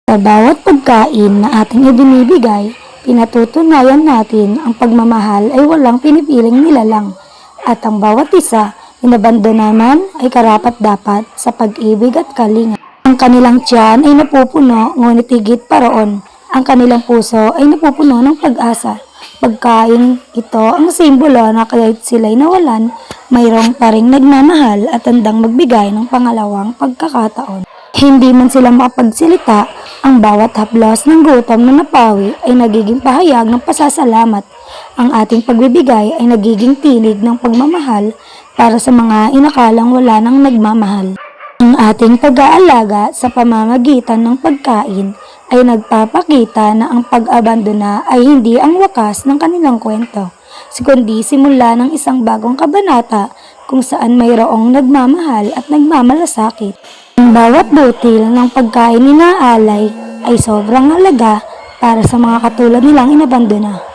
Sa bawat pagkain na ating ibinibigay, pinatutunayan natin ang pagmamahal ay walang pinipiling nilalang at ang bawat isa, inabando naman ay karapat-dapat sa pag-ibig at kalinga. Ang kanilang tiyan ay napupuno ngunit higit pa roon. Ang kanilang puso ay napupuno ng pag-asa. Pagkain ito ang simbolo na kahit sila'y nawalan, mayroong pa ring nagmamahal at handang magbigay ng pangalawang pagkakataon. Hindi man sila makapagsilita, ang bawat haplos ng gutom na napawi ay nagiging pahayag ng pasasalamat. Ang ating pagbibigay ay nagiging tinig ng pagmamahal para sa mga inakalang wala nang nagmamahal. Ang ating pag-aalaga sa pamamagitan ng pagkain ay nagpapakita na ang pag-abandona ay hindi ang wakas ng kanilang kwento, kundi simula ng isang bagong kabanata kung saan mayroong nagmamahal at nagmamalasakit. Ang bawat butil ng pagkain inaalay ay sobrang halaga para sa mga katulad nilang inabandona.